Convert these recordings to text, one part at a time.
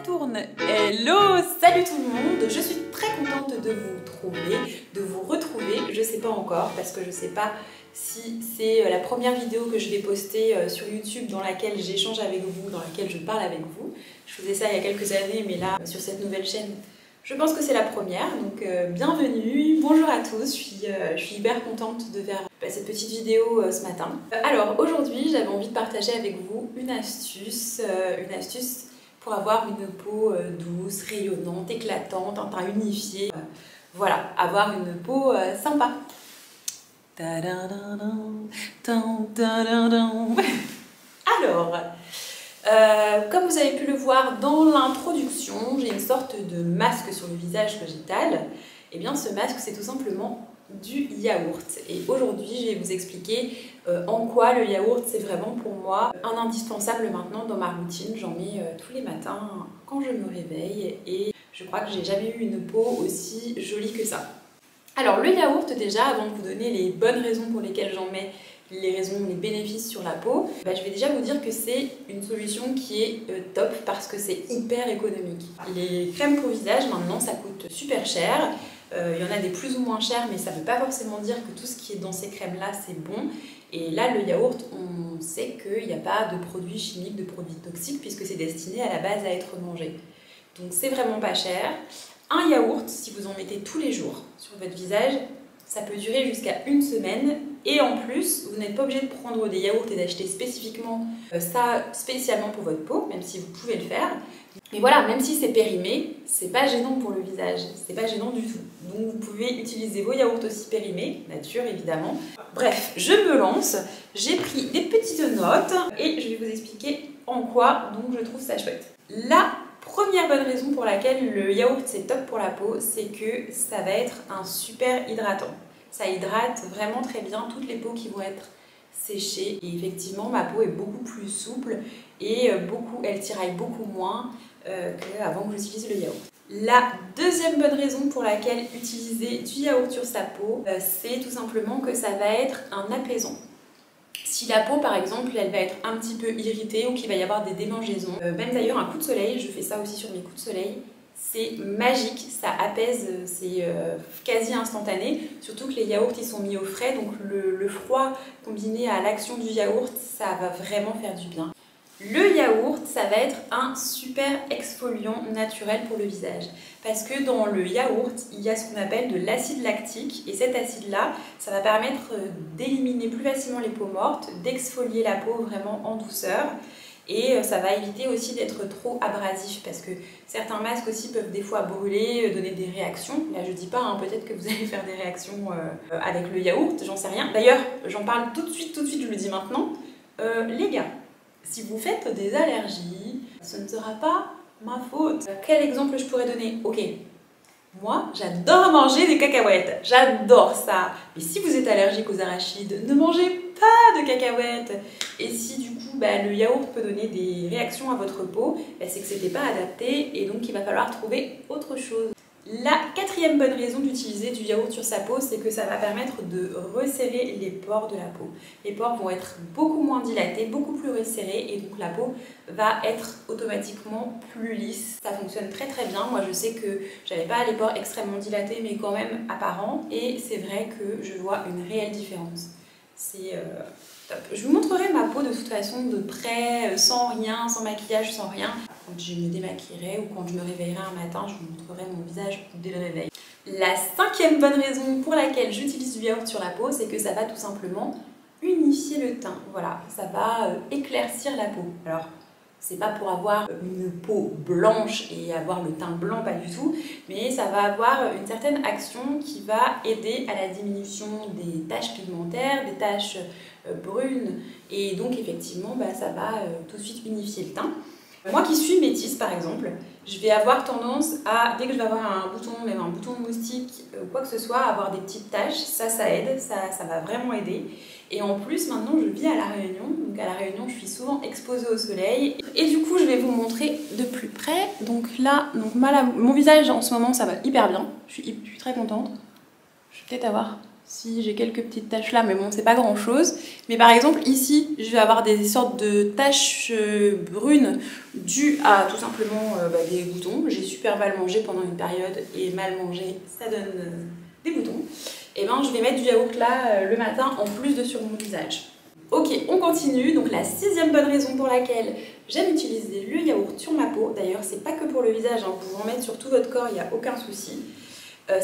tourne. Hello, salut tout le monde. Je suis très contente de vous retrouver. Je sais pas encore parce que je sais pas si c'est la première vidéo que je vais poster sur YouTube dans laquelle j'échange avec vous, dans laquelle je parle avec vous. Je faisais ça il y a quelques années, mais là, sur cette nouvelle chaîne, je pense que c'est la première. Donc bienvenue, bonjour à tous. Je suis hyper contente de faire cette petite vidéo ce matin. Alors aujourd'hui, j'avais envie de partager avec vous une astuce pour avoir une peau douce, rayonnante, éclatante, un teint unifié. Voilà, avoir une peau sympa. Alors, comme vous avez pu le voir dans l'introduction, j'ai une sorte de masque sur le visage que j'étale. Et bien ce masque, c'est tout simplement du yaourt. Et aujourd'hui, je vais vous expliquer en quoi le yaourt, c'est vraiment pour moi un indispensable maintenant dans ma routine. J'en mets tous les matins quand je me réveille et je crois que j'ai jamais eu une peau aussi jolie que ça. Alors le yaourt, déjà, avant de vous donner les bonnes raisons pour lesquelles j'en mets, les bénéfices sur la peau, je vais déjà vous dire que c'est une solution qui est top parce que c'est hyper économique. Les crèmes pour visage, maintenant, ça coûte super cher. Il y en a des plus ou moins chères, mais ça ne veut pas forcément dire que tout ce qui est dans ces crèmes-là, c'est bon. Et là, le yaourt, on sait qu'il n'y a pas de produits chimiques, de produits toxiques, puisque c'est destiné à la base à être mangé. Donc c'est vraiment pas cher. Un yaourt, si vous en mettez tous les jours sur votre visage, ça peut durer jusqu'à une semaine. Et en plus, vous n'êtes pas obligé de prendre des yaourts et d'acheter spécifiquement ça spécialement pour votre peau, même si vous pouvez le faire. Mais voilà, même si c'est périmé, c'est pas gênant pour le visage, c'est pas gênant du tout. Donc vous pouvez utiliser vos yaourts aussi périmés, nature évidemment. Bref, je me lance, j'ai pris des petites notes et je vais vous expliquer en quoi donc je trouve ça chouette. La première bonne raison pour laquelle le yaourt c'est top pour la peau, c'est que ça va être un super hydratant. Ça hydrate vraiment très bien toutes les peaux qui vont être séchées. Et effectivement, ma peau est beaucoup plus souple et elle tiraille beaucoup moins qu'avant que j'utilise le yaourt. La deuxième bonne raison pour laquelle utiliser du yaourt sur sa peau, c'est tout simplement que ça va être un apaisant. Si la peau par exemple elle va être un petit peu irritée ou qu'il va y avoir des démangeaisons, même d'ailleurs un coup de soleil, je fais ça aussi sur mes coups de soleil, c'est magique, ça apaise, c'est quasi instantané, surtout que les yaourts ils sont mis au frais, donc le froid combiné à l'action du yaourt, ça va vraiment faire du bien. Le yaourt, ça va être un super exfoliant naturel pour le visage parce que dans le yaourt, il y a ce qu'on appelle de l'acide lactique et cet acide-là, ça va permettre d'éliminer plus facilement les peaux mortes, d'exfolier la peau vraiment en douceur et ça va éviter aussi d'être trop abrasif parce que certains masques aussi peuvent des fois brûler, donner des réactions. Là, je dis pas, hein, peut-être que vous allez faire des réactions avec le yaourt, j'en sais rien. D'ailleurs, j'en parle tout de suite, je le dis maintenant. Les gars, si vous faites des allergies, ce ne sera pas ma faute. Quel exemple je pourrais donner? Ok, moi j'adore manger des cacahuètes, j'adore ça. Mais si vous êtes allergique aux arachides, ne mangez pas de cacahuètes. Et si du coup le yaourt peut donner des réactions à votre peau, c'est que c'était pas adapté et donc il va falloir trouver autre chose. La quatrième bonne raison d'utiliser du yaourt sur sa peau, c'est que ça va permettre de resserrer les pores de la peau. Les pores vont être beaucoup moins dilatés, beaucoup plus resserrés et donc la peau va être automatiquement plus lisse. Ça fonctionne très très bien. Moi je sais que j'avais pas les pores extrêmement dilatés mais quand même apparents et c'est vrai que je vois une réelle différence. C'est top. Je vous montrerai ma peau de toute façon de près, sans rien, sans maquillage, sans rien. Quand je me démaquillerai ou quand je me réveillerai un matin, je vous montrerai mon visage dès le réveil. La cinquième bonne raison pour laquelle j'utilise du yaourt sur la peau, c'est que ça va tout simplement unifier le teint. Voilà, ça va éclaircir la peau. Alors, c'est pas pour avoir une peau blanche et avoir le teint blanc, pas du tout, mais ça va avoir une certaine action qui va aider à la diminution des taches pigmentaires, des taches brunes, et donc effectivement ça va tout de suite unifier le teint. Moi qui suis métisse par exemple, je vais avoir tendance à, dès que je vais avoir un bouton, même un bouton de moustique ou quoi que ce soit, avoir des petites taches, ça aide, ça va vraiment aider. Et en plus maintenant je vis à La Réunion, donc à La Réunion je suis souvent exposée au soleil. Et du coup je vais vous montrer de plus près. Donc là, mon visage en ce moment ça va hyper bien, je suis très contente. Je vais peut-être avoir Si j'ai quelques petites taches là, mais bon, c'est pas grand chose. Mais par exemple, ici, je vais avoir des sortes de taches brunes dues à tout simplement des boutons. J'ai super mal mangé pendant une période et mal mangé, ça donne des boutons. Et ben, je vais mettre du yaourt là le matin en plus de sur mon visage. Ok, on continue. Donc la 6e bonne raison pour laquelle j'aime utiliser le yaourt sur ma peau, d'ailleurs c'est pas que pour le visage, hein, vous pouvez en mettre sur tout votre corps, il n'y a aucun souci,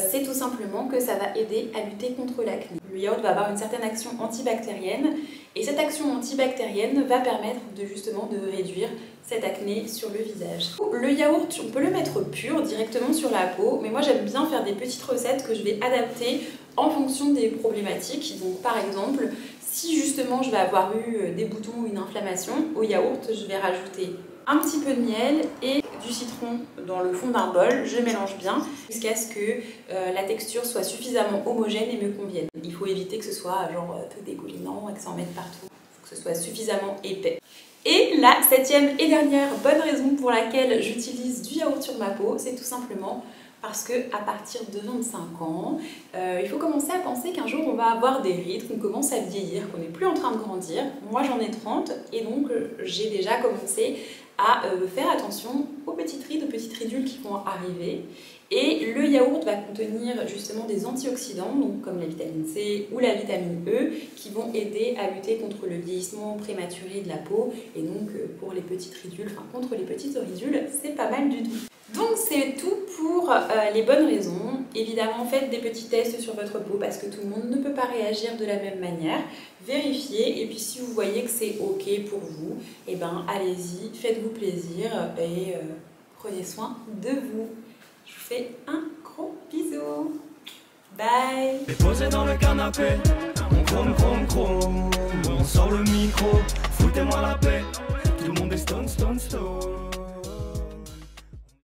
c'est tout simplement que ça va aider à lutter contre l'acné. Le yaourt va avoir une certaine action antibactérienne et cette action antibactérienne va permettre justement de réduire cette acné sur le visage. Le yaourt, on peut le mettre pur directement sur la peau, mais moi j'aime bien faire des petites recettes que je vais adapter en fonction des problématiques. Donc par exemple, si justement je vais avoir eu des boutons ou une inflammation, au yaourt je vais rajouter un petit peu de miel et du citron dans le fond d'un bol. Je mélange bien jusqu'à ce que la texture soit suffisamment homogène et me convienne. Il faut éviter que ce soit genre tout dégoulinant et que ça en mette partout. Il faut que ce soit suffisamment épais. Et la 7e et dernière bonne raison pour laquelle j'utilise du yaourt sur ma peau, c'est tout simplement parce qu'à partir de 25 ans, il faut commencer à penser qu'un jour on va avoir des rides, qu'on commence à vieillir, qu'on n'est plus en train de grandir. Moi j'en ai 30 et donc j'ai déjà commencé à faire attention aux petites rides, aux petites ridules qui vont arriver. Et le yaourt va contenir justement des antioxydants, donc comme la vitamine C ou la vitamine E, qui vont aider à lutter contre le vieillissement prématuré de la peau. Et donc pour les petites ridules, enfin contre les petites ridules, c'est pas mal du tout. Donc c'est tout pour les bonnes raisons. Évidemment, faites des petits tests sur votre peau parce que tout le monde ne peut pas réagir de la même manière. Vérifiez et puis si vous voyez que c'est ok pour vous, et ben allez-y, faites-vous plaisir et prenez soin de vous. Je vous fais un gros bisou. Bye. Posé dans le canapé, on chrome, on sort le micro, foutez-moi la paix, tout le monde est stone.